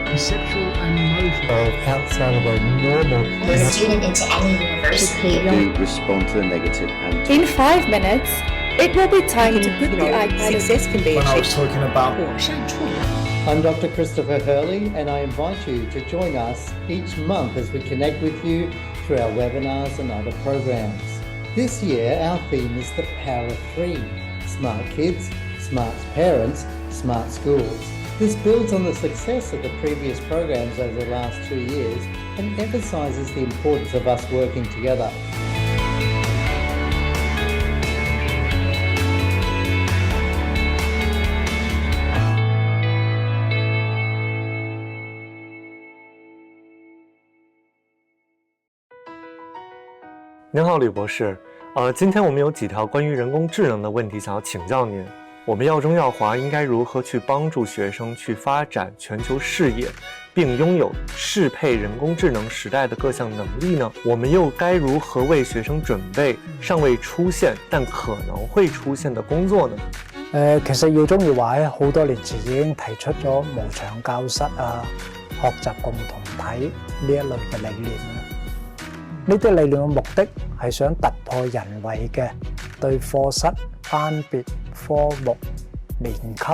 perceptual and emotional outside of a normal the student into any university. To respond to the negative and In 5 minutes, it will be time to put the iPad. Success can be when I was achieved. talking about I'm Dr. Christopher Hurley, and I invite you to join us each month as we connect with you through our webinars and other programs. This year, our theme is the power of 3: smart kids, smart parents, smart schools. This builds on the success of the previous programs over the last 2 years and emphasises the importance of us working together. 您好，吕博士。今天我们有几条关于人工智能的问题想要请教您。我们耀中耀华应该如何去帮助学生去发展全球视野，并拥有适配人工智能時代的各項能力呢？我們又該如何為學生準備尚未出現但可能會出現的工作呢？其實耀中耀華喺好多年前已經提出咗無牆教室啊、學習共同體呢一類嘅理念啦。呢啲理念嘅目的係想突破人為嘅對課室、班別、科目、年級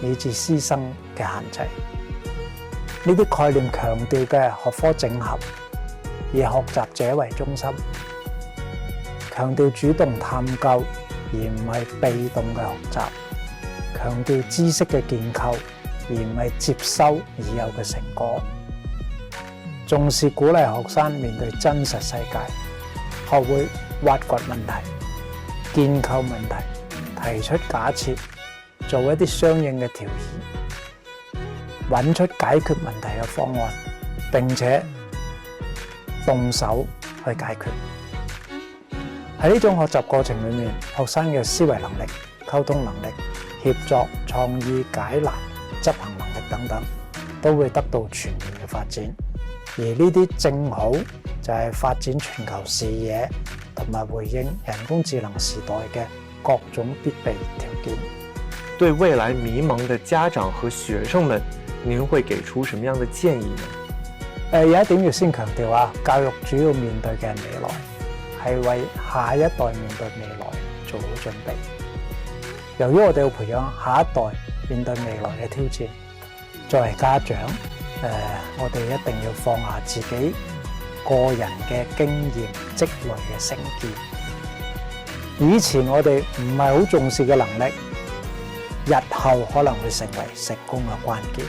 以至師生嘅限制。呢啲概念強調嘅學科整合，以學習者為中心，強調主動探究而唔係被動嘅學習，強調知識嘅建構而唔係接收已有嘅成果，重視鼓勵學生面對真實世界，學會挖掘問題、建構問題、提出假設，做一啲相應嘅調研，揾出解決問題嘅方案，並且動手去解決。喺呢種學習過程裏面，學生嘅思維能力、溝通能力、協作、創意、解難、執行能力等等，都會得到全面嘅發展。而呢啲正好就係發展全球視野同埋回應人工智能時代嘅各種必備條件。對未來迷茫的家長和學生們，您會給出什麼樣的建議呢？有一點要先強調啊，教育主要面對嘅未來係為下一代面對未來做好準備。由於我哋要培養下一代面對未來嘅挑戰，作為家長，我哋一定要放下自己個人嘅經驗積累嘅成見。以前我哋唔係好重視嘅能力，日後可能會成為成功嘅關鍵。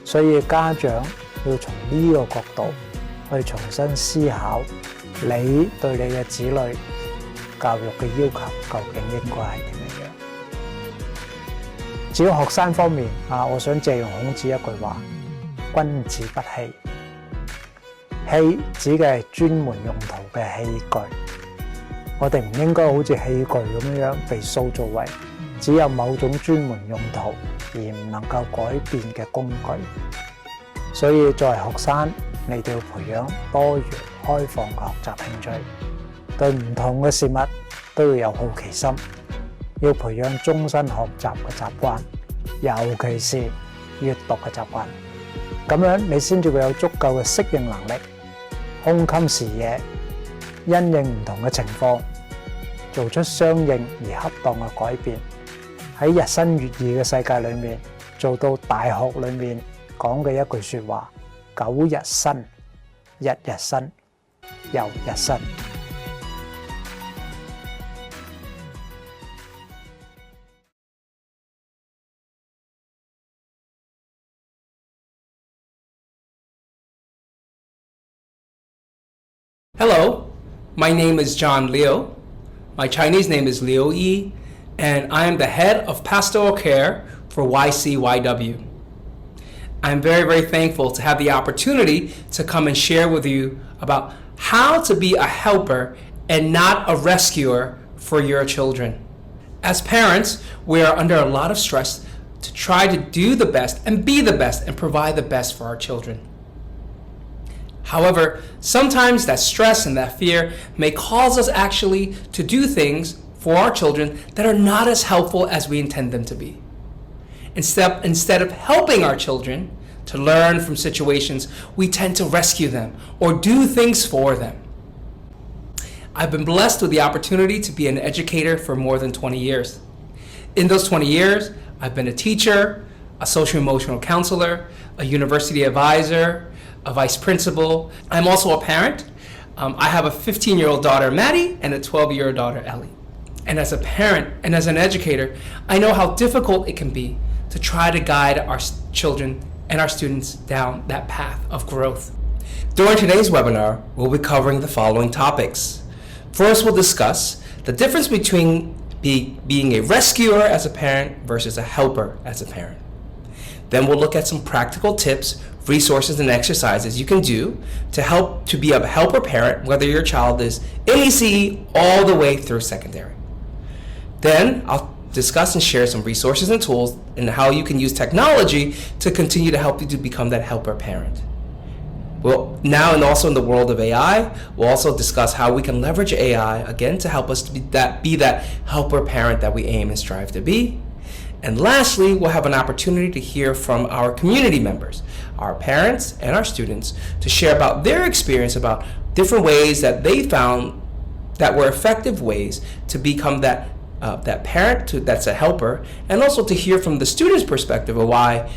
所以家長要從呢個角度去重新思考，你對你嘅子女教育嘅要求究竟應該係點樣？至於學生方面我想借用孔子一句話：君子不器。器指嘅係專門用途嘅器具，我哋唔應該好似器具咁樣被塑造為只有某種專門用途而唔能夠改變嘅工具。所以作為學生，你哋要培養多元開放嘅學習興趣，對唔同嘅事物都要有好奇心，要培養終身學習嘅習慣，尤其是閱讀嘅習慣。咁樣你先至會有足夠嘅適應能力，胸襟視野，因應唔同嘅情況，做出相應而恰當嘅改變。喺日新月異嘅世界裏面，做到大學裏面講嘅一句説話：9日新，日日新，又日新。Hello, my name is John Liu. My Chinese name is Liu Yi, and I am the head of Pastoral Care for YCYW. I'm very, very thankful to have the opportunity to come and share with you about how to be a helper and not a rescuer for your children. As parents, we are under a lot of stress to try to do the best and be the best and provide the best for our children. However, sometimes that stress and that fear may cause us actually to do things for our children that are not as helpful as we intend them to be. Instead of helping our children, to learn from situations, we tend to rescue them or do things for them. I've been blessed with the opportunity to be an educator for more than 20 years. In those 20 years, I've been a teacher, a social-emotional counselor, a university advisor, a vice principal. I'm also a parent. I have a 15-year-old daughter, Maddie, and a 12-year-old daughter, Ellie. And as a parent and as an educator, I know how difficult it can be to try to guide our children and our students down that path of growth. During today's webinar, we'll be covering the following topics. First, we'll discuss the difference between being a rescuer as a parent versus a helper as a parent. Then we'll look at some practical tips, resources, and exercises you can do to help to be a helper parent, whether your child is in ECE all the way through secondary. Then I'll discuss and share some resources and tools and how you can use technology to continue to help you to become that helper parent. Well, now and also in the world of AI, we'll also discuss how we can leverage AI again to help us to be that helper parent that we aim and strive to be. And lastly, we'll have an opportunity to hear from our community members, our parents and our students, to share about their experience about different ways that they found that were effective ways to become that parent that's a helper, and also to hear from the student's perspective of why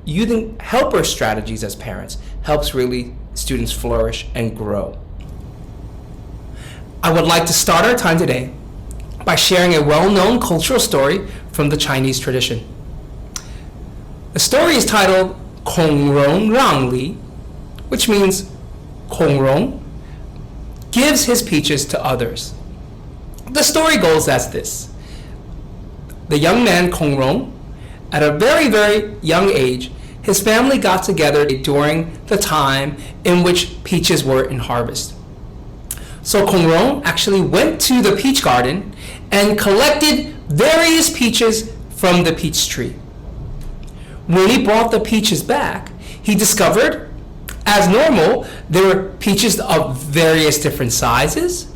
using helper strategies as parents helps really students flourish and grow. I would like to start our time today by sharing a well-known cultural story from the Chinese tradition. The story is titled Kong Rong Rang Li, which means Kong Rong gives his peaches to others. The story goes as this. The young man Kong Rong, at a very, very young age, his family got together during the time in which peaches were in harvest. So Kong Rong actually went to the peach garden and collected various peaches from the peach tree. When he brought the peaches back, he discovered, as normal, there were peaches of various different sizes.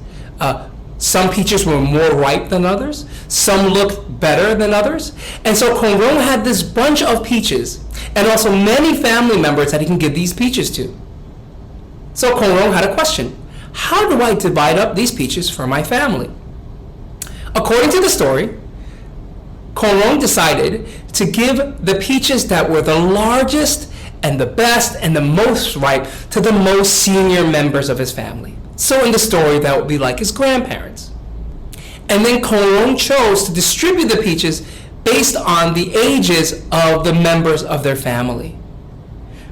Some peaches were more ripe than others. Some looked better than others. And so Kong Rong had this bunch of peaches and also many family members that he can give these peaches to. So Kong Rong had a question. How do I divide up these peaches for my family? According to the story, Kong Rong decided to give the peaches that were the largest and the best and the most ripe to the most senior members of his family. So in the story, that would be like his grandparents. And then Kong Rong chose to distribute the peaches based on the ages of the members of their family.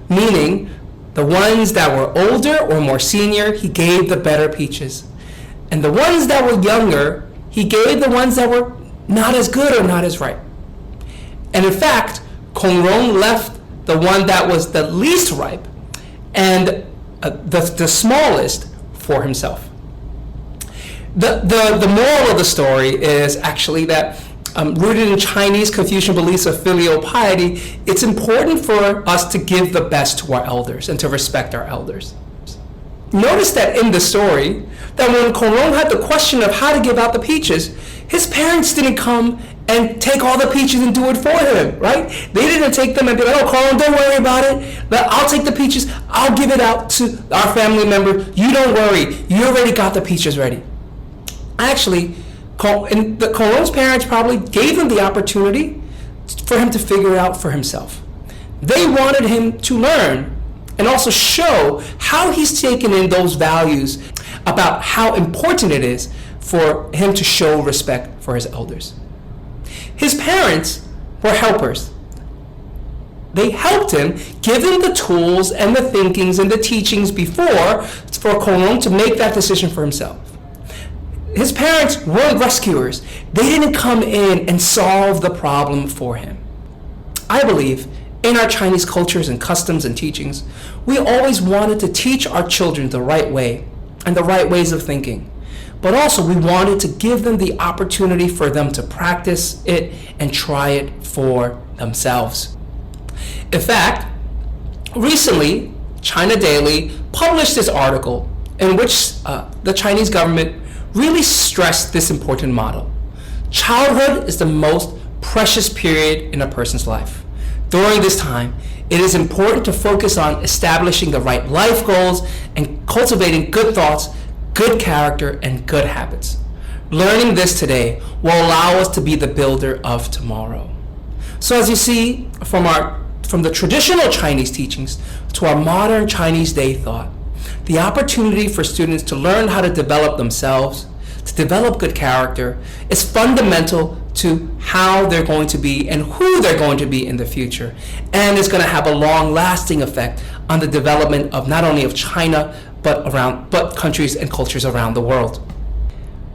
Meaning, the ones that were older or more senior, he gave the better peaches. And the ones that were younger, he gave the ones that were not as good or not as ripe. And in fact, Kong Rong left the one that was the least ripe and the smallest for himself. The moral of the story is actually that rooted in Chinese Confucian beliefs of filial piety, it's important for us to give the best to our elders and to respect our elders. Notice that in the story, that when Kong Rong had the question of how to give out the peaches, his parents didn't come and take all the peaches and do it for him, right? They didn't take them and be like, oh, Kong Rong, don't worry about it. I'll take the peaches. I'll give it out to our family member. You don't worry. You already got the peaches ready. Actually, Kong Rong's parents probably gave him the opportunity for him to figure it out for himself. They wanted him to learn and also show how he's taken in those values about how important it is for him to show respect for his elders. His parents were helpers. They helped him, give him the tools and the thinkings and the teachings before for Kong Rong to make that decision for himself. His parents weren't rescuers. They didn't come in and solve the problem for him. I believe in our Chinese cultures and customs and teachings, we always wanted to teach our children the right way and the right ways of thinking. But also we wanted to give them the opportunity for them to practice it and try it for themselves. In fact, recently, China Daily published this article in which the Chinese government really stressed this important motto. Childhood is the most precious period in a person's life. during this time, it is important to focus on establishing the right life goals and cultivating good thoughts, good character, and good habits. Learning this today will allow us to be the builder of tomorrow. So as you see from the traditional Chinese teachings to our modern Chinese day thought, the opportunity for students to learn how to develop themselves, to develop good character, is fundamental to how they're going to be and who they're going to be in the future, and is going to have a long-lasting effect on the development of not only of China but countries and cultures around the world.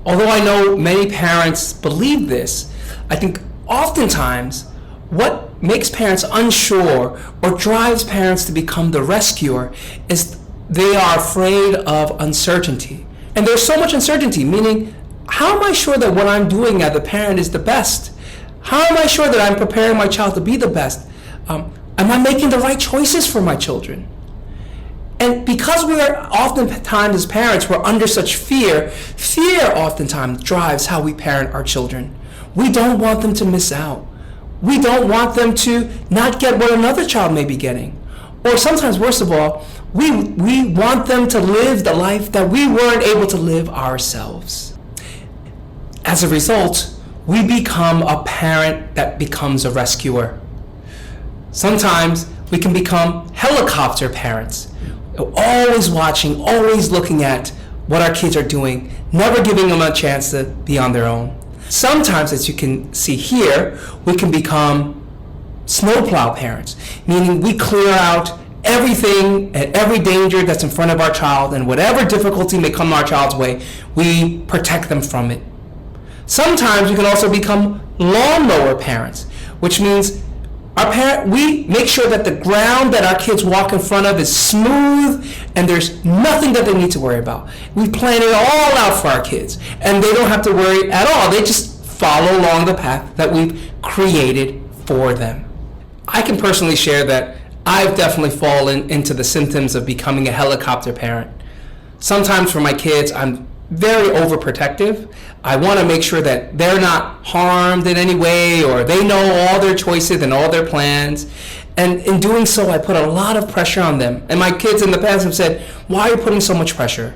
Although I know many parents believe this, I think oftentimes what makes parents unsure or drives parents to become the rescuer is they are afraid of uncertainty. And there's so much uncertainty, meaning, how am I sure that what I'm doing as a parent is the best? How am I sure that I'm preparing my child to be the best? Am I making the right choices for my children? And because we are oftentimes as parents, we're under such fear oftentimes drives how we parent our children. We don't want them to miss out. We don't want them to not get what another child may be getting. Or sometimes, worst of all, we want them to live the life that we weren't able to live ourselves. As a result, we become a parent that becomes a rescuer. Sometimes we can become helicopter parents, always watching, always looking at what our kids are doing, never giving them a chance to be on their own. Sometimes, as you can see here, we can become snowplow parents, meaning we clear out everything and every danger that's in front of our child, and whatever difficulty may come our child's way, we protect them from it. Sometimes we can also become lawnmower parents, which means we make sure that the ground that our kids walk in front of is smooth and there's nothing that they need to worry about. We plan it all out for our kids, and they don't have to worry at all. They just follow along the path that we've created for them. I can personally share that I've definitely fallen into the symptoms of becoming a helicopter parent. Sometimes for my kids, I'm very overprotective. I want to make sure that they're not harmed in any way, or they know all their choices and all their plans. And in doing so, I put a lot of pressure on them. And my kids in the past have said, "Why are you putting so much pressure?"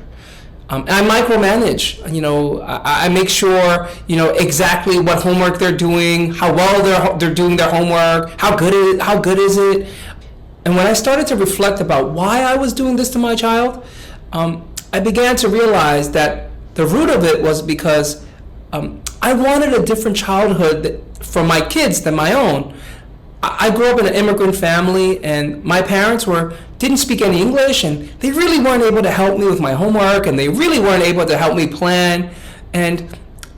And I micromanage. I make sure exactly what homework they're doing, how well they're doing their homework, how good is it. And when I started to reflect about why I was doing this to my child, I began to realize that the root of it was because I wanted a different childhood for my kids than my own. I grew up in an immigrant family, and my parents didn't speak any English, and they really weren't able to help me with my homework, and they really weren't able to help me plan. And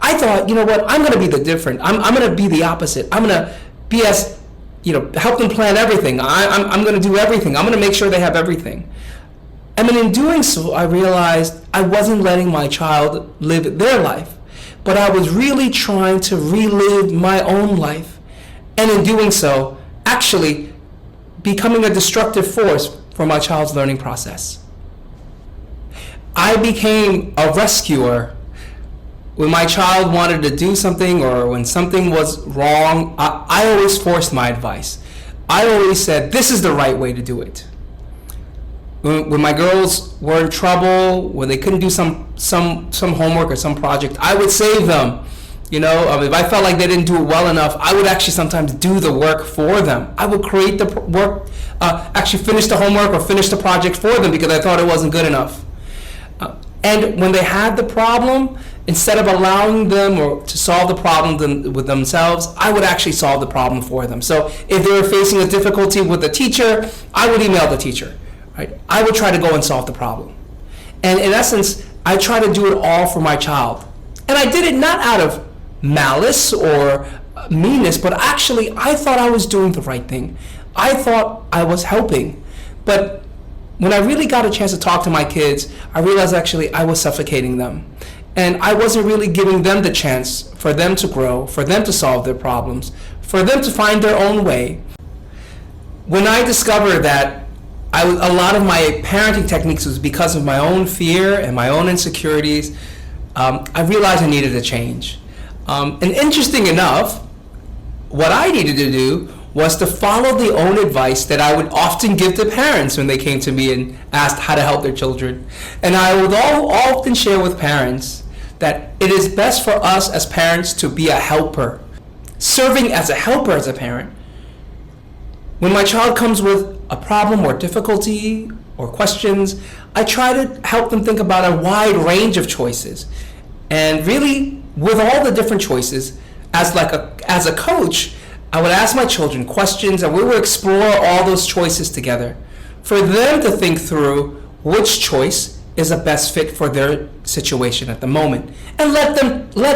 I thought, you know what, I'm going to be the different. I'm going to be the opposite. I'm going to be help them plan everything. I'm going to do everything. I'm going to make sure they have everything. And in doing so, I realized I wasn't letting my child live their life, but I was really trying to relive my own life. And in doing so, actually becoming a destructive force for my child's learning process. I became a rescuer. When my child wanted to do something or when something was wrong, I always forced my advice. I always said, this is the right way to do it. When my girls were in trouble, when they couldn't do some homework or some project, I would save them. If I felt like they didn't do it well enough, I would actually sometimes do the work for them. I would create the work, actually finish the homework or finish the project for them because I thought it wasn't good enough. And when they had the problem, instead of allowing them to solve the problem with themselves, I would actually solve the problem for them. So if they were facing a difficulty with the teacher, I would email the teacher. Right? I would try to go and solve the problem. And in essence, I try to do it all for my child. And I did it not out of malice or meanness, but actually I thought I was doing the right thing. I thought I was helping. But when I really got a chance to talk to my kids, I realized actually I was suffocating them. And I wasn't really giving them the chance for them to grow, for them to solve their problems, for them to find their own way. When I discovered that a lot of my parenting techniques was because of my own fear and my own insecurities, I realized I needed a change. And interesting enough, what I needed to do was to follow the own advice that I would often give to parents when they came to me and asked how to help their children. And I would often share with parents that it is best for us as parents to be a helper, serving as a helper as a parent. When my child comes with a problem or difficulty or questions, I try to help them think about a wide range of choices. And really, with all the different choices, as a coach, I would ask my children questions and we would explore all those choices together for them to think through which choice is the best fit for their situation at the moment. And let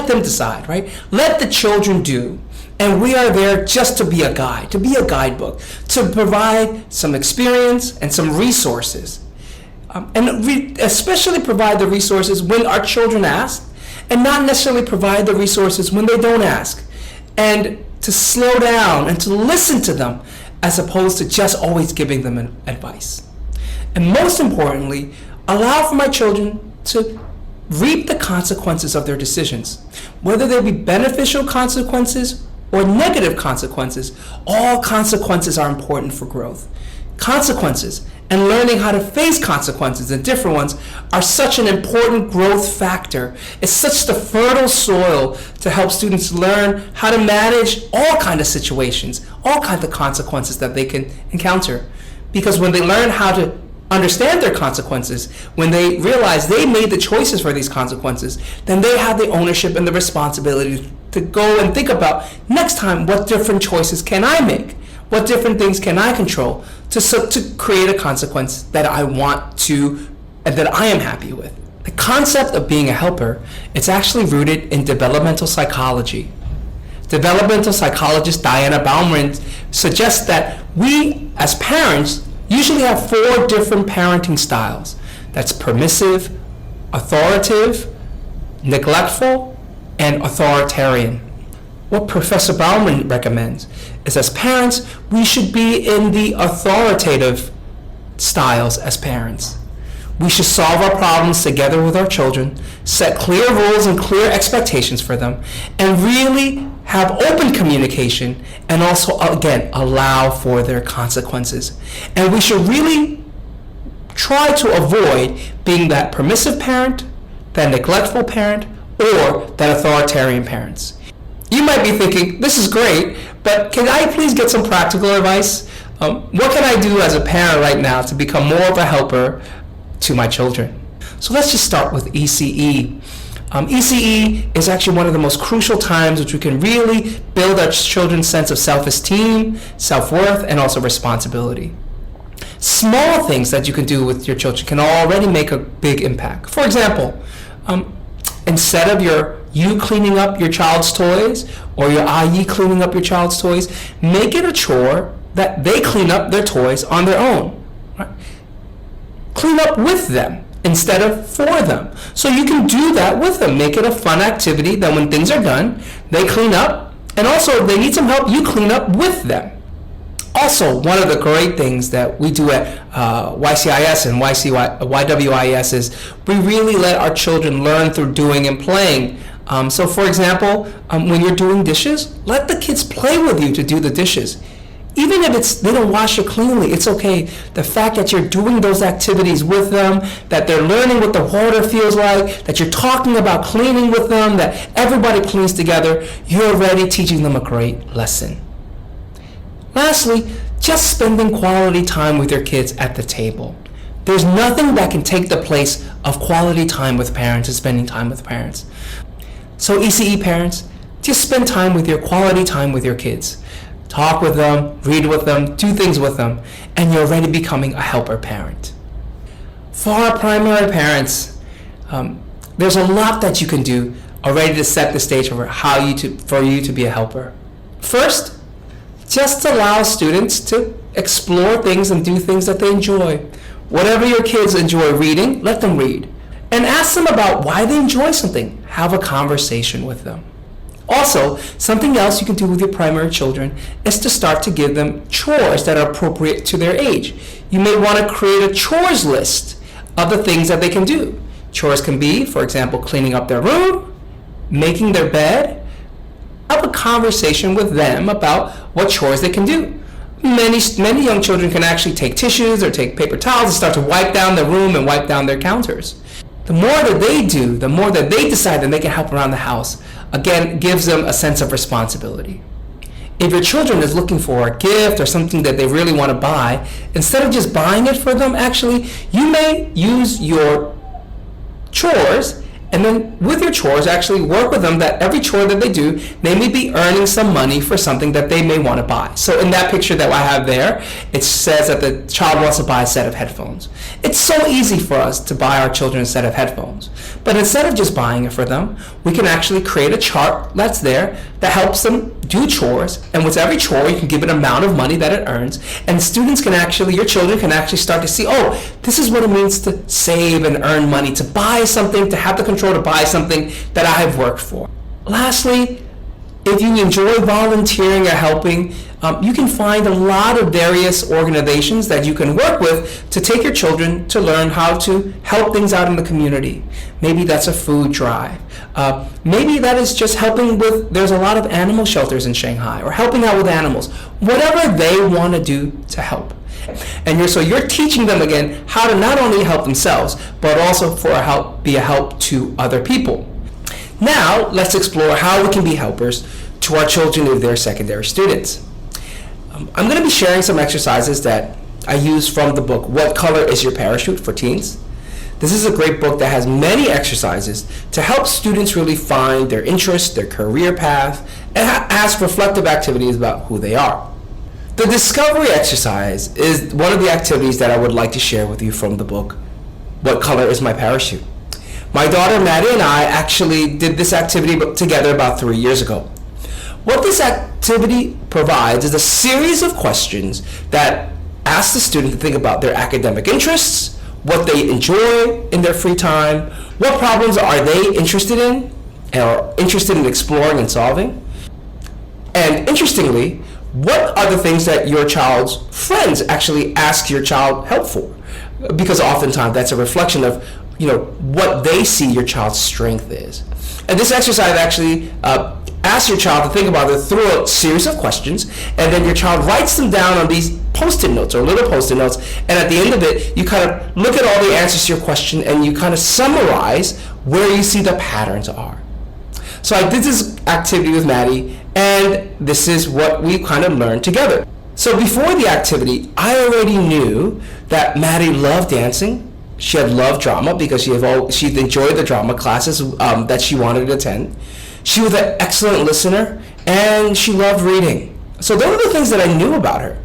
them decide, right? Let the children do. And we are there just to be a guide, to be a guidebook, to provide some experience and some resources. And we especially provide the resources when our children ask, and not necessarily provide the resources when they don't ask. And to slow down and to listen to them as opposed to just always giving them advice. And most importantly, allow for my children to reap the consequences of their decisions, whether they be beneficial consequences or negative consequences. All consequences are important for growth. Consequences and learning how to face consequences and different ones are such an important growth factor. It's such the fertile soil to help students learn how to manage all kinds of situations, all kinds of consequences that they can encounter. Because when they learn how to understand their consequences, when they realize they made the choices for these consequences, then they have the ownership and the responsibility to go and think about next time, what different choices can I make? What different things can I control to create a consequence that I want to and that I am happy with? The concept of being a helper, it's actually rooted in developmental psychology. Developmental psychologist Diana Baumrind suggests that we as parents usually have 4 different parenting styles. That's permissive, authoritative, neglectful, and authoritarian. What Professor Bauman recommends is as parents, we should be in the authoritative styles as parents. We should solve our problems together with our children, set clear rules and clear expectations for them, and really have open communication and also, again, allow for their consequences. And we should really try to avoid being that permissive parent, that neglectful parent, or that authoritarian parents. You might be thinking, this is great, but can I please get some practical advice? What can I do as a parent right now to become more of a helper to my children? So let's just start with ECE. ECE is actually one of the most crucial times which we can really build our children's sense of self-esteem, self-worth, and also responsibility. Small things that you can do with your children can already make a big impact. For example, instead of you cleaning up your child's toys or your IE cleaning up your child's toys, make it a chore that they clean up their toys on their own. Right? Clean up with them instead of for them. So you can do that with them. Make it a fun activity that when things are done, they clean up, and also if they need some help, you clean up with them. Also, one of the great things that we do at YCIS and YCYWIS is we really let our children learn through doing and playing. So for example, when you're doing dishes, let the kids play with you to do the dishes. Even if they don't wash it cleanly, it's okay. The fact that you're doing those activities with them, that they're learning what the water feels like, that you're talking about cleaning with them, that everybody cleans together, you're already teaching them a great lesson. Lastly, just spending quality time with your kids at the table. There's nothing that can take the place of quality time with parents and spending time with parents. So ECE parents, just spend quality time with your kids. Talk with them, read with them, do things with them, and you're already becoming a helper parent. For our primary parents, there's a lot that you can do already to set the stage for you to be a helper. First, just allow students to explore things and do things that they enjoy. Whatever your kids enjoy reading, let them read. And ask them about why they enjoy something. Have a conversation with them. Also, something else you can do with your primary children is to start to give them chores that are appropriate to their age. You may want to create a chores list of the things that they can do. Chores can be, for example, cleaning up their room, making their bed, have a conversation with them about what chores they can do. Many young children can actually take tissues or take paper towels and start to wipe down the room and wipe down their counters. The more that they do, the more that they decide that they can help around the house, again, gives them a sense of responsibility. If your children is looking for a gift or something that they really want to buy, instead of just buying it for them, actually, you may use your chores, and then with your chores, actually work with them that every chore that they do, they may be earning some money for something that they may want to buy. So in that picture that I have there, it says that the child wants to buy a set of headphones. It's so easy for us to buy our children a set of headphones. But instead of just buying it for them, we can actually create a chart that's there that helps them do chores. And with every chore, you can give it an amount of money that it earns. And students can actually, your children can actually start to see, oh, this is what it means to save and earn money, to buy something, to have the control to buy something that I have worked for. Lastly, if you enjoy volunteering or helping, you can find a lot of various organizations that you can work with to take your children to learn how to help things out in the community. Maybe that's a food drive. Maybe that is just helping with, there's a lot of animal shelters in Shanghai, or helping out with animals. Whatever they want to do to help. And so you're teaching them again how to not only help themselves, but also be a help to other people. Now, let's explore how we can be helpers to our children if they're secondary students. I'm going to be sharing some exercises that I use from the book, What Color is Your Parachute for Teens? This is a great book that has many exercises to help students really find their interests, their career path, and ask reflective activities about who they are. The discovery exercise is one of the activities that I would like to share with you from the book, What Color is My Parachute? My daughter Maddie and I actually did this activity together about 3 years ago. What this activity provides is a series of questions that ask the student to think about their academic interests, what they enjoy in their free time, what problems are they interested in or interested in exploring and solving, and interestingly, what are the things that your child's friends actually ask your child help for? Because oftentimes that's a reflection of what they see your child's strength is. And this exercise actually asks your child to think about it through a series of questions, and then your child writes them down on these post-it notes or little post-it notes, and at the end of it, you kind of look at all the answers to your question and you kind of summarize where you see the patterns are. So I did this activity with Maddie, and this is what we kind of learned together. So before the activity, I already knew that Maddie loved dancing. She had loved drama because she'd enjoyed the drama classes that she wanted to attend. She was an excellent listener, and she loved reading. So those are the things that I knew about her.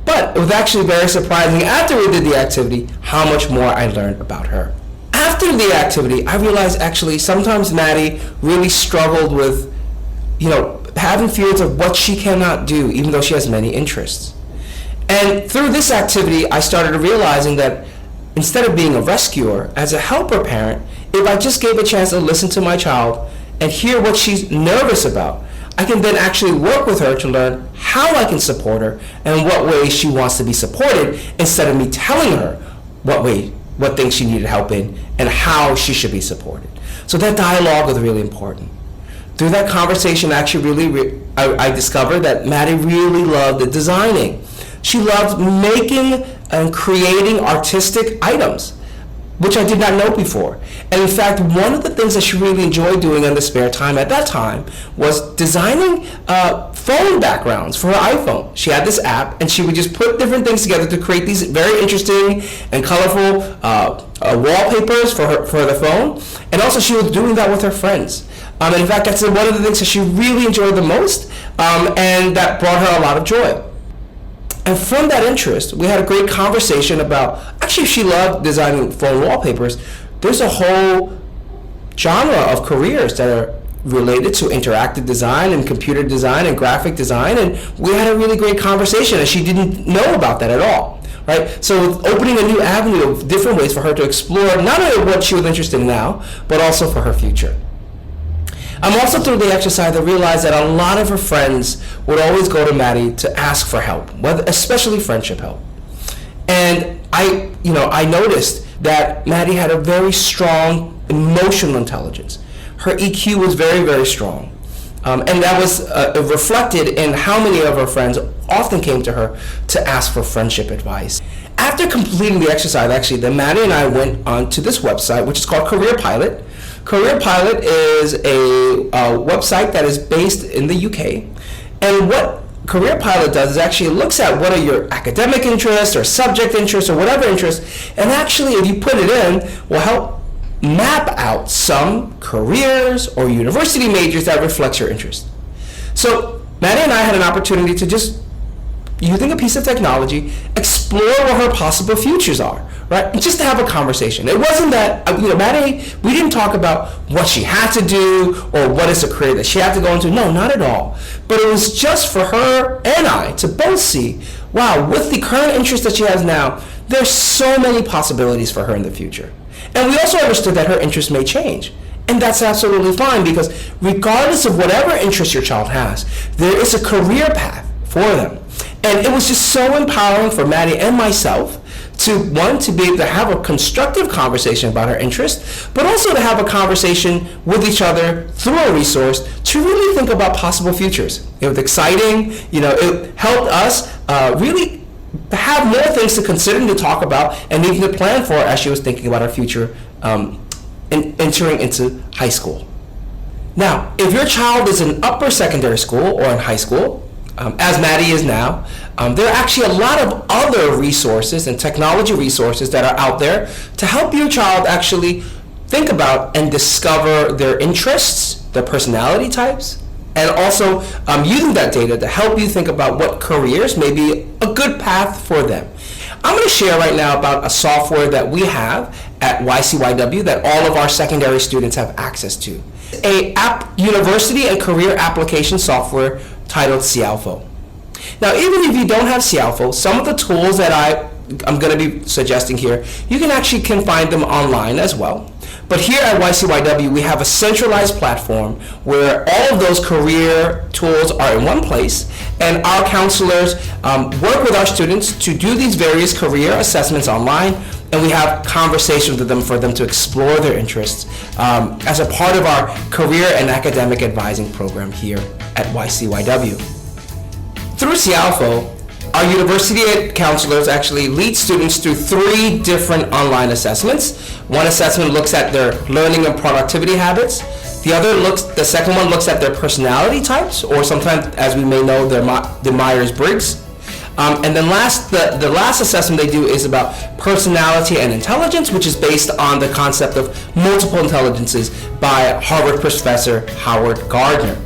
But it was actually very surprising after we did the activity how much more I learned about her. After the activity, I realized actually sometimes Maddie really struggled with, having fears of what she cannot do, even though she has many interests. And through this activity, I started realizing that instead of being a rescuer, as a helper parent, if I just gave a chance to listen to my child and hear what she's nervous about, I can then actually work with her to learn how I can support her and what ways she wants to be supported, instead of me telling her what things she needed help in and how she should be supported. So that dialogue was really important. Through that conversation, actually I discovered that Maddie really loved the designing. She loved making and creating artistic items, which I did not know before. And in fact, one of the things that she really enjoyed doing in the spare time at that time was designing phone backgrounds for her iPhone. She had this app, and she would just put different things together to create these very interesting and colorful wallpapers for the phone. And also she was doing that with her friends. And in fact, that's one of the things that she really enjoyed the most, and that brought her a lot of joy. And from that interest, we had a great conversation about, actually she loved designing phone wallpapers. There's a whole genre of careers that are related to interactive design and computer design and graphic design, and we had a really great conversation, and she didn't know about that at all, right? So opening a new avenue of different ways for her to explore not only what she was interested in now, but also for her future. I'm also through the exercise I realized that a lot of her friends would always go to Maddie to ask for help, especially friendship help. And I noticed that Maddie had a very strong emotional intelligence. Her EQ was very, very strong. And that was reflected in how many of her friends often came to her to ask for friendship advice. After completing the exercise, actually, then Maddie and I went on to this website, which is called Career Pilot. Career Pilot is a website that is based in the UK. And what Career Pilot does is actually looks at what are your academic interests or subject interests or whatever interests, and actually, if you put it in, will help map out some careers or university majors that reflects your interest. So Maddie and I had an opportunity to just, using a piece of technology, explore what her possible futures are, right? And just to have a conversation. It wasn't that, Maddie, we didn't talk about what she had to do or what is a career that she had to go into. No, not at all. But it was just for her and I to both see, wow, with the current interest that she has now, there's so many possibilities for her in the future. And we also understood that her interests may change. And that's absolutely fine, because regardless of whatever interest your child has, there is a career path for them. And it was just so empowering for Maddie and myself to, one, to be able to have a constructive conversation about her interest, but also to have a conversation with each other through a resource to really think about possible futures. It was exciting. It helped us really have more things to consider and to talk about and even to plan for as she was thinking about her future and entering into high school. Now, if your child is in upper secondary school or in high school, as Maddie is now, there are actually a lot of other resources and technology resources that are out there to help your child actually think about and discover their interests, their personality types, and also using that data to help you think about what careers may be a good path for them. I'm going to share right now about a software that we have at YCYW that all of our secondary students have access to. A university and career application software titled Xiaofo. Now, even if you don't have Xiaofo, some of the tools that I'm going to be suggesting here, you can find them online as well. But here at YCYW, we have a centralized platform where all of those career tools are in one place, and our counselors work with our students to do these various career assessments online, and we have conversations with them for them to explore their interests as a part of our career and academic advising program here at YCYW. Through Xiaofo, our university counselors actually lead students through 3 different online assessments. One assessment looks at their learning and productivity habits. The second one looks at their personality types, or sometimes, as we may know, the Myers-Briggs. And then the last assessment they do is about personality and intelligence, which is based on the concept of multiple intelligences by Harvard professor Howard Gardner.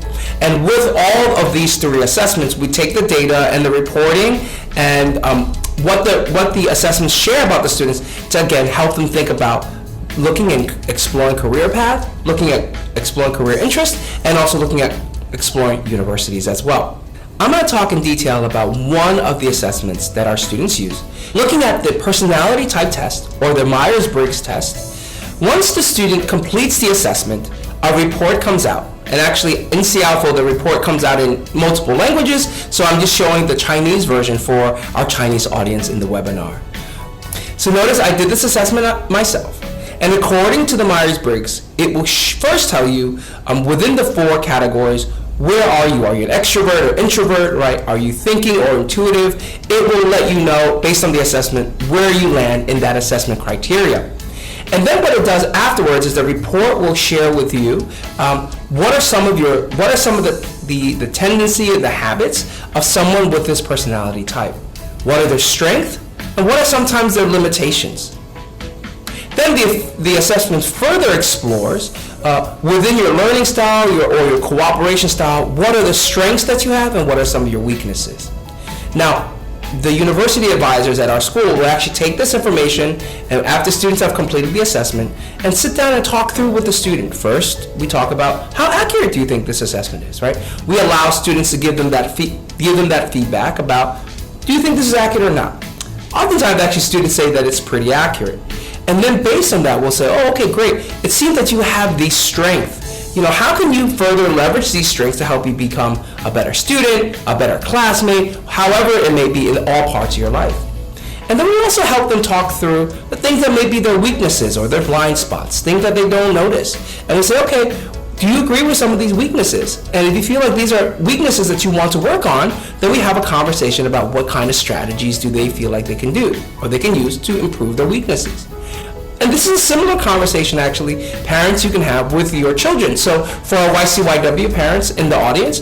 And with all of these 3 assessments, we take the data and the reporting and what the assessments share about the students to, again, help them think about looking and exploring career path, looking at exploring career interest, and also looking at exploring universities as well. I'm going to talk in detail about one of the assessments that our students use. Looking at the personality type test, or the Myers-Briggs test, once the student completes the assessment, a report comes out. And actually, in Xiaofo, the report comes out in multiple languages, so I'm just showing the Chinese version for our Chinese audience in the webinar. So notice I did this assessment myself. And according to the Myers-Briggs, it will first tell you within the 4 categories, where are you? Are you an extrovert or introvert, right? Are you thinking or intuitive? It will let you know, based on the assessment, where you land in that assessment criteria. And then what it does afterwards is the report will share with you what are some of the tendency and the habits of someone with this personality type. What are their strengths and what are sometimes their limitations. Then the assessment further explores within your learning style or your cooperation style, what are the strengths that you have and what are some of your weaknesses. Now, the university advisors at our school will actually take this information, and after students have completed the assessment, and sit down and talk through with the student. First, we talk about how accurate do you think this assessment is, right? We allow students to give them that feedback about, do you think this is accurate or not? Oftentimes, actually, students say that it's pretty accurate. And then based on that, we'll say, oh, okay, great. It seems that you have these strengths. How can you further leverage these strengths to help you become a better student, a better classmate, however it may be in all parts of your life. And then we also help them talk through the things that may be their weaknesses or their blind spots, things that they don't notice. And we say, okay, do you agree with some of these weaknesses? And if you feel like these are weaknesses that you want to work on, then we have a conversation about what kind of strategies do they feel like they can do or they can use to improve their weaknesses. And this is a similar conversation, actually, parents, you can have with your children. So for our YCYW parents in the audience,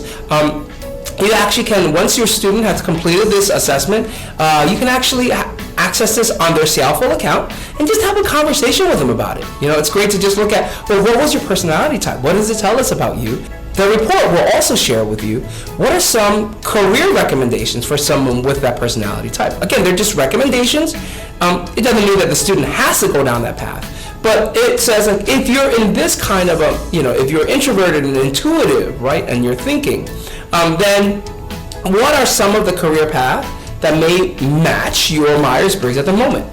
you actually can, once your student has completed this assessment, you can actually access this on their Seattle account and just have a conversation with them about it. You know, it's great to just look at, well, what was your personality type? What does it tell us about you? The report will also share with you what are some career recommendations for someone with that personality type. Again, they're just recommendations. It doesn't mean that the student has to go down that path. But it says, like, if you're in this kind of a, you know, if you're introverted and intuitive, right, and you're thinking, then what are some of the career paths that may match your Myers-Briggs at the moment?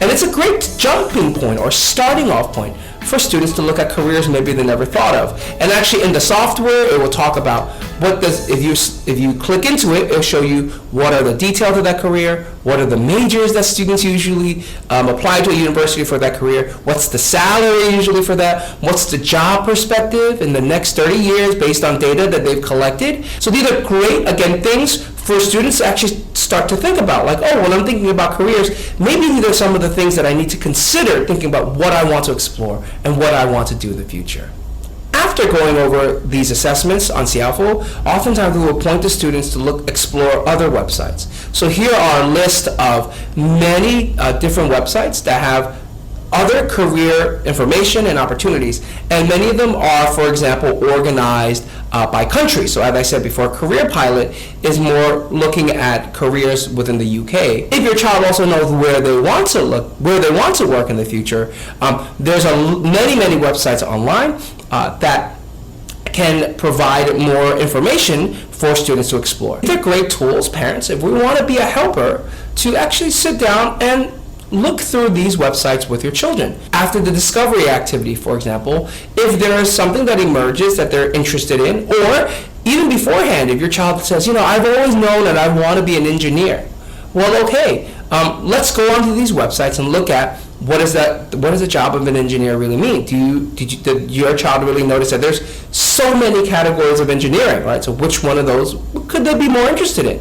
And it's a great jumping point or starting off point for students to look at careers maybe they never thought of. And actually in the software, it will talk about what does, if you click into it, it'll show you what are the details of that career, what are the majors that students usually apply to a university for that career, what's the salary usually for that, what's the job perspective in the next 30 years based on data that they've collected. So these are great, again, things for students to actually start to think about, like, oh, when I'm thinking about careers, maybe these are some of the things that I need to consider thinking about what I want to explore and what I want to do in the future. After going over these assessments on Seattle, oftentimes we will point the students to explore other websites. So here are a list of many different websites that have other career information and opportunities, and many of them are, for example, organized by country. So as I said before, Career Pilot is more looking at careers within the UK. If your child also knows where they want to look, where they want to work in the future, there's many websites online that can provide more information for students to explore. These are great tools, parents, if we want to be a helper, to actually sit down and look through these websites with your children. After the discovery activity, for example, if there is something that emerges that they're interested in, or even beforehand, if your child says, you know, I've always known that I want to be an engineer. Well, okay, let's go onto these websites and look at what does the job of an engineer really mean? Did your child really notice that there's so many categories of engineering, right? So which one of those could they be more interested in?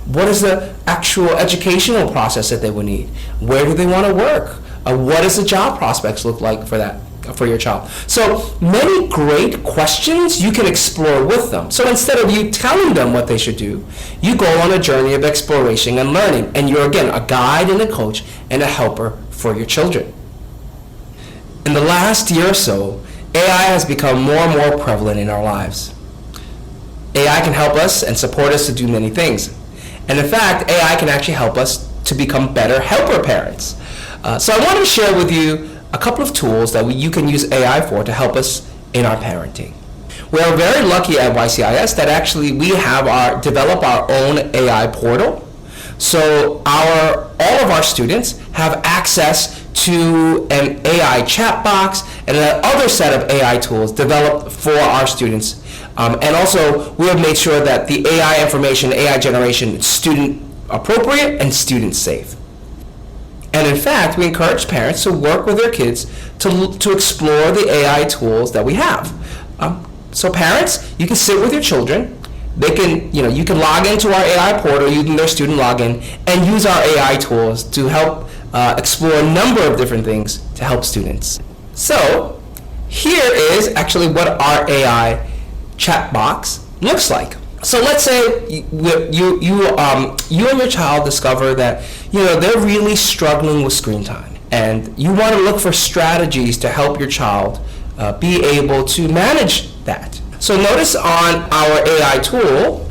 What is the actual educational process that they would need? Where do they want to work? What does the job prospects look like for your child? So many great questions you can explore with them. So instead of you telling them what they should do, you go on a journey of exploration and learning. And you're, again, a guide and a coach and a helper for your children. In the last year or so, AI has become more and more prevalent in our lives. AI can help us and support us to do many things. And in fact, AI can actually help us to become better helper parents. So I want to share with you a couple of tools that you can use AI for to help us in our parenting. We are very lucky at YCIS that actually we have developed our own AI portal. So all of our students have access to an AI chat box and another set of AI tools developed for our students. And also, we have made sure that the AI information, AI generation, is student appropriate and student safe. And in fact, we encourage parents to work with their kids to explore the AI tools that we have. So parents, you can sit with your children. They can, you can log into our AI portal using their student login and use our AI tools to help explore a number of different things to help students. So here is actually what our AI chat box looks like. So let's say you and your child discover that they're really struggling with screen time, and you want to look for strategies to help your child be able to manage that. So notice on our AI tool,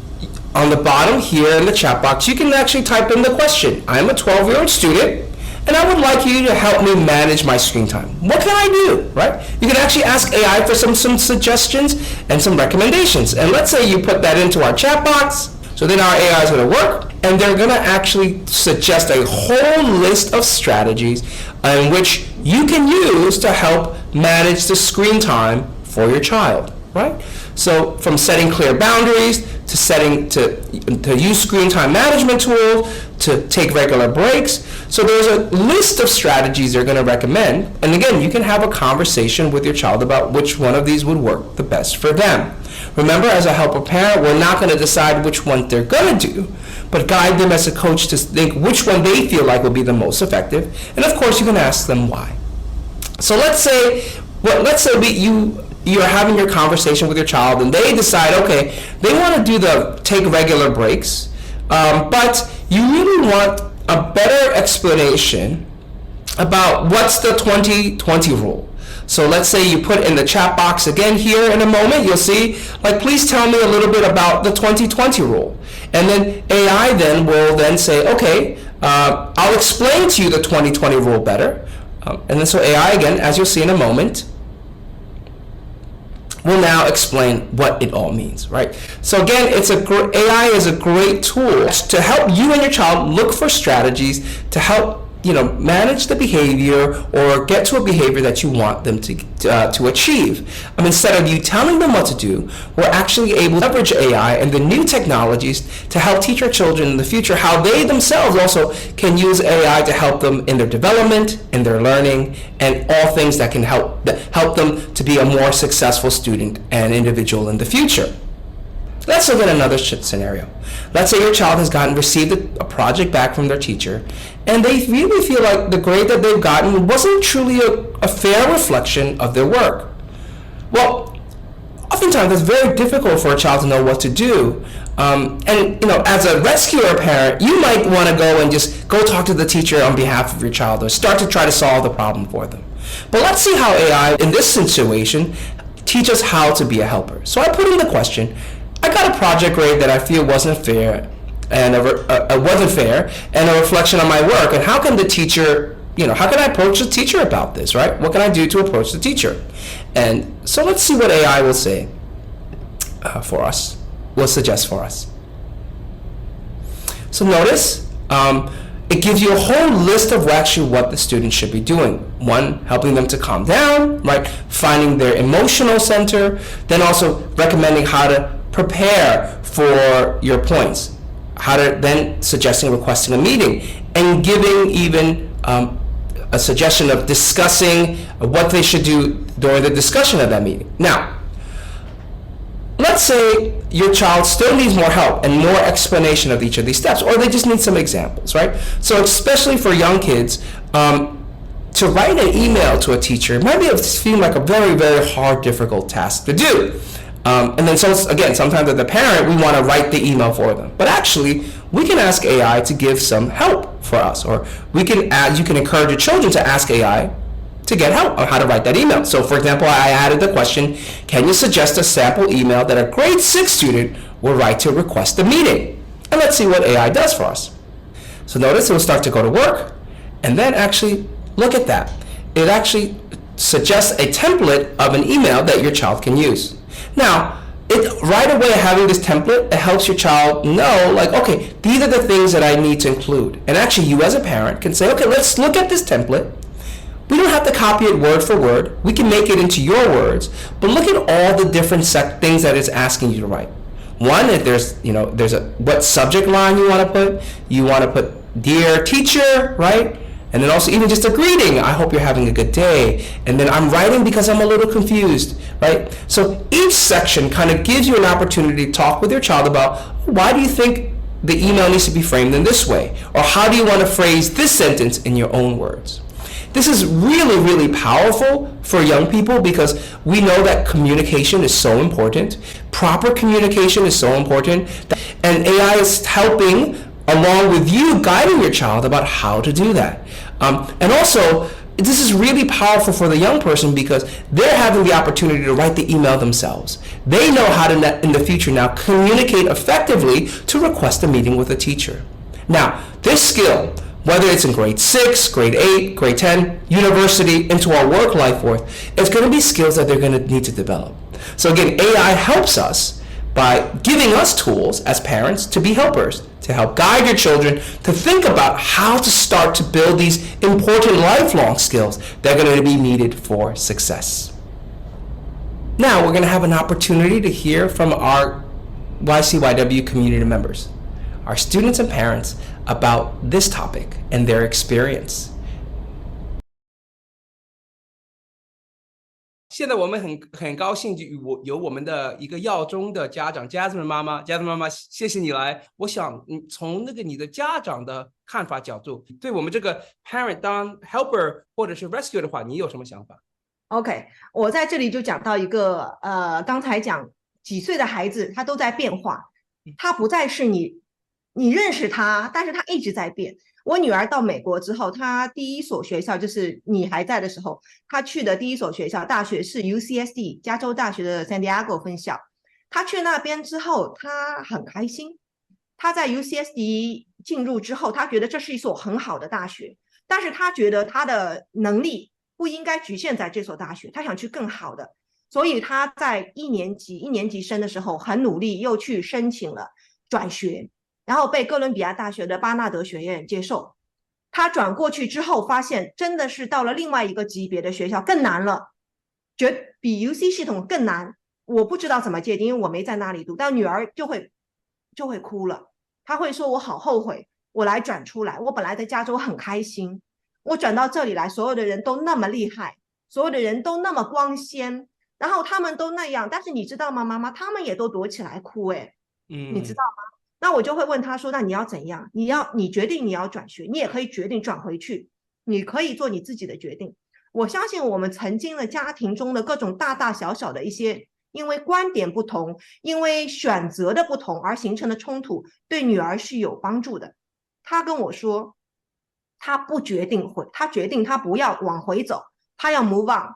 on the bottom here in the chat box, you can actually type in the question. I'm a 12-year-old student, and I would like you to help me manage my screen time. What can I do, right? You can actually ask AI for some suggestions and some recommendations. And let's say you put that into our chat box. So then our AI is going to work, and they're going to actually suggest a whole list of strategies in which you can use to help manage the screen time for your child, right? So from setting clear boundaries to use screen time management tools to take regular breaks. So there's a list of strategies they're going to recommend. And again, you can have a conversation with your child about which one of these would work the best for them. Remember, as a helper parent, we're not going to decide which one they're going to do, but guide them as a coach to think which one they feel like will be the most effective. And of course, you can ask them why. So let's say you're having your conversation with your child and they decide, okay, they want to do the take regular breaks, but you really want a better explanation about what's the 2020 rule. So let's say you put in the chat box again here in a moment, you'll see, like, please tell me a little bit about the 2020 rule. And then AI then will then say, okay, I'll explain to you the 2020 rule better. And then so AI, again, as you'll see in a moment, will now explain what it all means, right? So again, AI is a great tool to help you and your child look for strategies to help manage the behavior or get to a behavior that you want them to achieve. Instead of you telling them what to do, we're actually able to leverage AI and the new technologies to help teach our children in the future how they themselves also can use AI to help them in their development, in their learning, and all things that can help them to be a more successful student and individual in the future. Let's look at another scenario. Let's say your child has received a project back from their teacher, and they really feel like the grade that they've gotten wasn't truly a fair reflection of their work. Well, oftentimes it's very difficult for a child to know what to do. As a rescuer parent, you might want to go and just go talk to the teacher on behalf of your child or start to try to solve the problem for them. But let's see how AI, in this situation, teaches how to be a helper. So I put in the question, I got a project grade that I feel wasn't fair and a reflection on my work. And how can the teacher, how can I approach the teacher about this, right? What can I do to approach the teacher? And so let's see what AI will say for us, will suggest for us. So notice, it gives you a whole list of actually what the student should be doing. One, helping them to calm down, right? Finding their emotional center, then also recommending how to prepare for your points, suggesting requesting a meeting, and giving even a suggestion of discussing what they should do during the discussion of that meeting. Now, let's say your child still needs more help and more explanation of each of these steps, or they just need some examples, right? So especially for young kids, to write an email to a teacher might seem like a very, very hard, difficult task to do. And then sometimes as a parent, we want to write the email for them. But actually, we can ask AI to give some help for us, or you can encourage your children to ask AI to get help on how to write that email. So for example, I added the question, can you suggest a sample email that a grade 6 student will write to request a meeting? And let's see what AI does for us. So notice it will start to go to work, and then actually look at that. It actually suggests a template of an email that your child can use. Now, right away having this template, it helps your child know, like, okay, these are the things that I need to include. And actually you as a parent can say, okay, let's look at this template. We don't have to copy it word for word. We can make it into your words, but look at all the different things that it's asking you to write. One, if there's what subject line you want to put. You want to put, dear teacher, right? And then also even just a greeting, I hope you're having a good day. And then I'm writing because I'm a little confused, right? So each section kind of gives you an opportunity to talk with your child about, why do you think the email needs to be framed in this way? Or how do you want to phrase this sentence in your own words? This is really, really powerful for young people because we know that communication is so important. Proper communication is so important. And AI is helping along with you, guiding your child about how to do that. And also, this is really powerful for the young person because they're having the opportunity to write the email themselves. They know how to, in the future now, communicate effectively to request a meeting with a teacher. Now, this skill, whether it's in grade 6, grade 8, grade 10, university, into our work life worth, it's going to be skills that they're going to need to develop. So again, AI helps us by giving us tools as parents to be helpers, to help guide your children to think about how to start to build these important lifelong skills that are going to be needed for success. Now we're going to have an opportunity to hear from our YCYW community members. our students and parents about this topic and their experience. 现在我们很高兴有我们的一个耀中的家长 Jasmine 妈妈 ，Jasmine 妈妈，谢谢你来。我想从你的家长的看法角度，对我们这个 parent 当 helper 或者是 rescue 的话，你有什么想法？ OK， 我在这里就讲到一个刚才讲几岁的孩子他都在变化，他不再是你认识他，但是他一直在变。我女儿到美国之后，她第一所学校就是你还在的时候，她去的第一所学校大学是 UCSD 加州大学的 San Diego 分校。她去那边之后，她很开心。她在 UCSD 进入之后，她觉得这是一所很好的大学，但是她觉得她的能力不应该局限在这所大学，她想去更好的，所以她在一年级生的时候很努力，又去申请了转学。然后被哥伦比亚大学的巴纳德学院接受。他转过去之后发现真的是到了另外一个级别的学校更难了，比 UC 系统更难。我不知道怎么界定，因为我没在那里读，但女儿就会哭了。她会说我好后悔我来转出来，我本来在加州很开心，我转到这里来，所有的人都那么厉害，所有的人都那么光鲜，然后他们都那样，但是你知道吗妈妈，他们也都躲起来哭你知道吗？那我就会问他说，那你要怎样？你决定你要转学，你也可以决定转回去，你可以做你自己的决定。我相信我们曾经的家庭中的各种大大小小的一些因为观点不同，因为选择的不同而形成的冲突，对女儿是有帮助的。他跟我说他决定他不要往回走，他要 move on，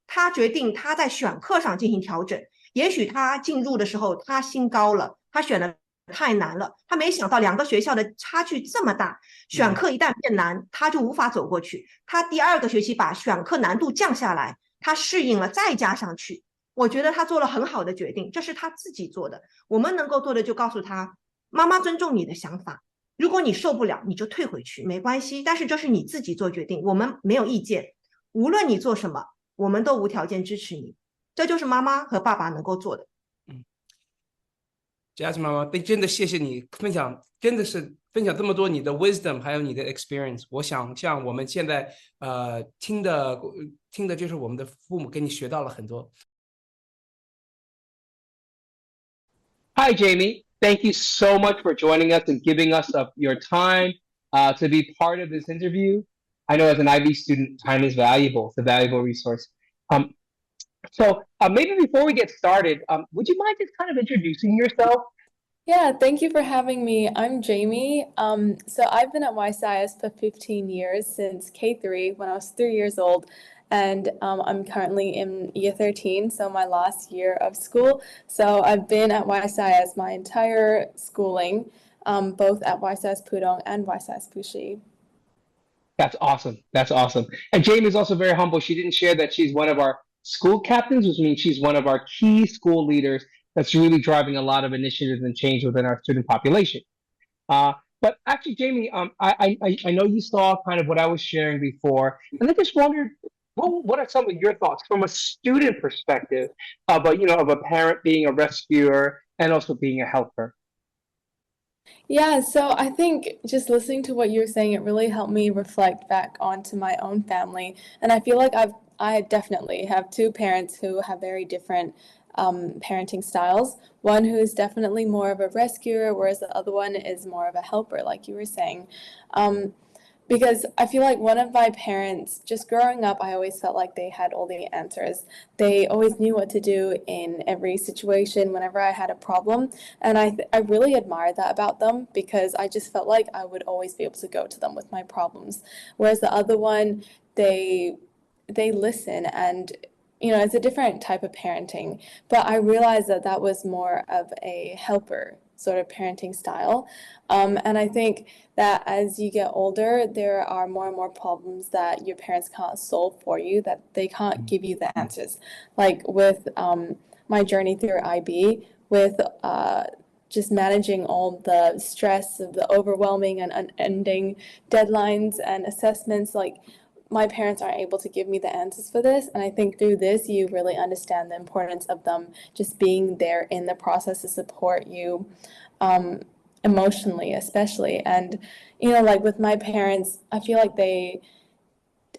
他决定他在选课上进行调整。也许他进入的时候他心高了，他选的太难了，他没想到两个学校的差距这么大，选课一旦变难，他就无法走过去。他第二个学期把选课难度降下来，他适应了再加上去。我觉得他做了很好的决定，这是他自己做的。我们能够做的就告诉他，妈妈尊重你的想法，如果你受不了你就退回去没关系，但是这是你自己做决定，我们没有意见，无论你做什么我们都无条件支持你，这就是妈妈和爸爸能够做的。Jasmine 妈妈，真的谢谢你分享，真的是分享这么多你的 wisdom， 还有你的 experience。我想像我们现在听的就是我们的父母跟你学到了很多。Hi, Jamie. Thank you so much for joining us and giving us your time to be part of this interview. I know as an IB student, time is valuable. It's a valuable resource. So maybe before we get started, would you mind just kind of introducing yourself? Yeah, thank you for having me. I'm Jamie. So I've been at YCYS for 15 years, since K3 when I was 3 years old. And I'm currently in year 13, so my last year of school. So I've been at YCYS my entire schooling, both at YCYS Pudong and YCYS Puxi. That's awesome. That's awesome. And Jamie is also very humble. She didn't share that she's one of our school captains, which means she's one of our key school leaders that's really driving a lot of initiatives and change within our student population. But actually, Jamie, I know you saw kind of what I was sharing before, and I just wondered, what are some of your thoughts from a student perspective of a parent being a rescuer and also being a helper? Yeah, so I think just listening to what you were saying, it really helped me reflect back onto my own family. And I feel like I definitely have two parents who have very different parenting styles. One who is definitely more of a rescuer, whereas the other one is more of a helper, like you were saying. Because I feel like one of my parents, just growing up, I always felt like they had all the answers. They always knew what to do in every situation whenever I had a problem. And I really admired that about them, because I just felt like I would always be able to go to them with my problems. Whereas the other one, they listen, and it's a different type of parenting. But I realized that was more of a helper sort of parenting style. And I think that as you get older, there are more and more problems that your parents can't solve for you, that they can't give you the answers. Like with my journey through IB, with just managing all the stress of the overwhelming and unending deadlines and assessments, like my parents aren't able to give me the answers for this. And I think through this, you really understand the importance of them just being there in the process to support you. emotionally, especially. And, you know, like with my parents, I feel like they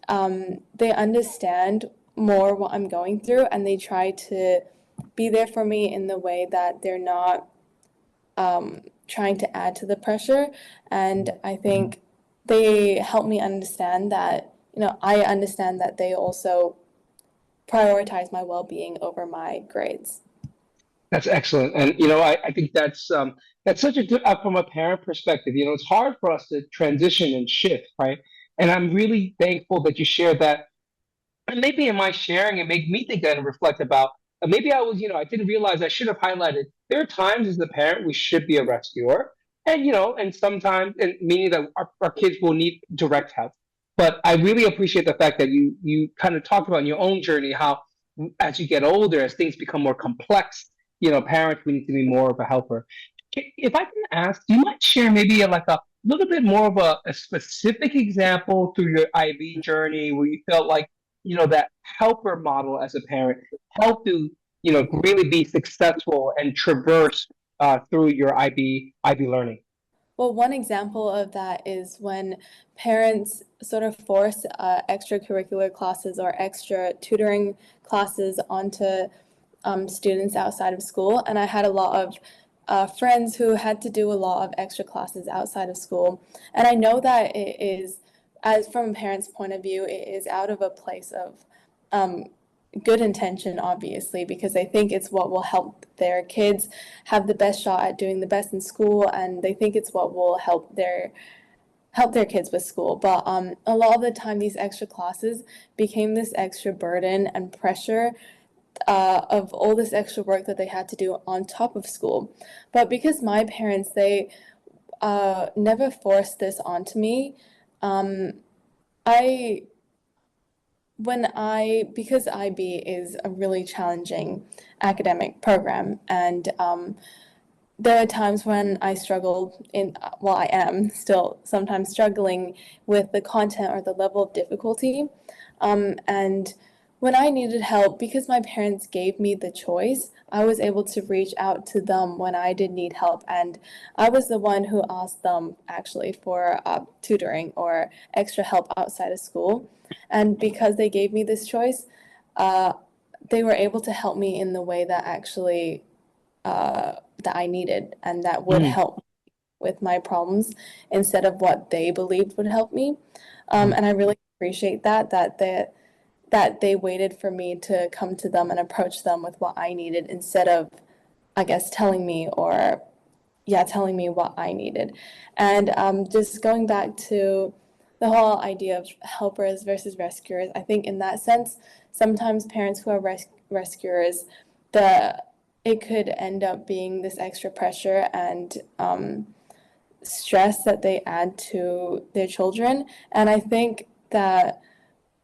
understand more what I'm going through, and they try to be there for me in the way that they're not trying to add to the pressure. And I think they help me understand that, you know, I understand that they also prioritize my well-being over my grades. That's excellent. And, you know, I think that's such a good, from a parent perspective, you know, it's hard for us to transition and shift, right? And I'm really thankful that you shared that. And maybe in my sharing, it made me think and reflect about, maybe I was, you know, I didn't realize I should have highlighted, there are times as the parent, we should be a rescuer. And, you know, and sometimes, and meaning that our kids will need direct help. But I really appreciate the fact that you kind of talked about in your own journey, how as you get older, as things become more complex, you know, parents, we need to be more of a helper. If I can ask, do you mind share maybe like a little bit more of a specific example through your IB journey where you felt like, you know, that helper model as a parent helped you, you know, really be successful and traverse through your IB learning? Well, one example of that is when parents sort of force extracurricular classes or extra tutoring classes onto students outside of school. And I had a lot of friends who had to do a lot of extra classes outside of school. And I know that it is, as from a parent's point of view, it is out of a place of good intention, obviously, because they think it's what will help their kids have the best shot at doing the best in school, and they think it's what will help their kids with school. But a lot of the time, these extra classes became this extra burden and pressure of all this extra work that they had to do on top of school. But because my parents, they never forced this onto me, because IB is a really challenging academic program, and there are times when I struggled I am still sometimes struggling with the content or the level of difficulty, and when I needed help, because my parents gave me the choice, I was able to reach out to them when I did need help, and I was the one who asked them actually for tutoring or extra help outside of school. And because they gave me this choice, they were able to help me in the way that actually that I needed, and that would help with my problems instead of what they believed would help me. And I really appreciate that they waited for me to come to them and approach them with what I needed instead of, I guess, telling me what I needed. And just going back to the whole idea of helpers versus rescuers, I think in that sense, sometimes parents who are rescuers, it could end up being this extra pressure and stress that they add to their children. And I think that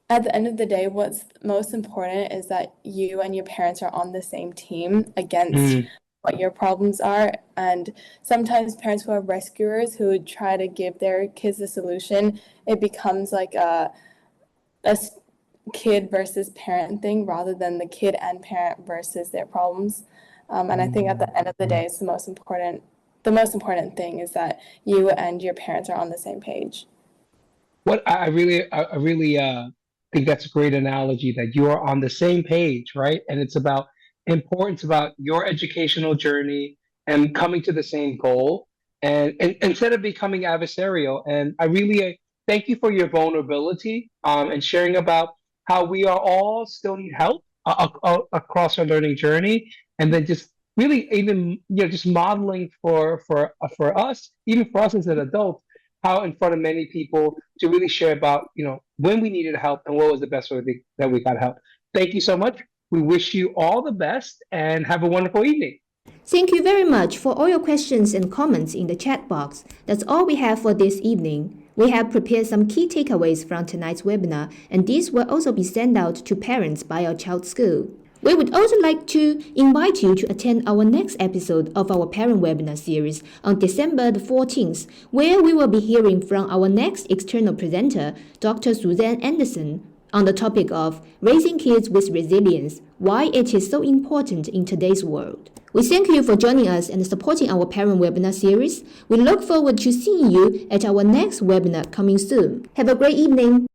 at the end of the day, what's most important is that you and your parents are on the same team against what your problems are. And sometimes parents who are rescuers who would try to give their kids a solution, it becomes like a kid versus parent thing rather than the kid and parent versus their problems. And I think at the end of the day, it's the most important thing is that you and your parents are on the same page. What I really think that's a great analogy, that you are on the same page, right? And it's about importance about your educational journey and coming to the same goal, and instead of becoming adversarial. And I really thank you for your vulnerability and sharing about how we are all still need help across our learning journey, and then just really even just modeling for us, even for us as an adult, how in front of many people to really share about, when we needed help and what was the best way that we got help. Thank you so much. We wish you all the best and have a wonderful evening. Thank you very much for all your questions and comments in the chat box. That's all we have for this evening. We have prepared some key takeaways from tonight's webinar, and these will also be sent out to parents by your child's school. We would also like to invite you to attend our next episode of our parent webinar series on December the 14th, where we will be hearing from our next external presenter, Dr. Suzanne Anderson, on the topic of raising kids with resilience, why it is so important in today's world. We thank you for joining us and supporting our parent webinar series. We look forward to seeing you at our next webinar coming soon. Have a great evening.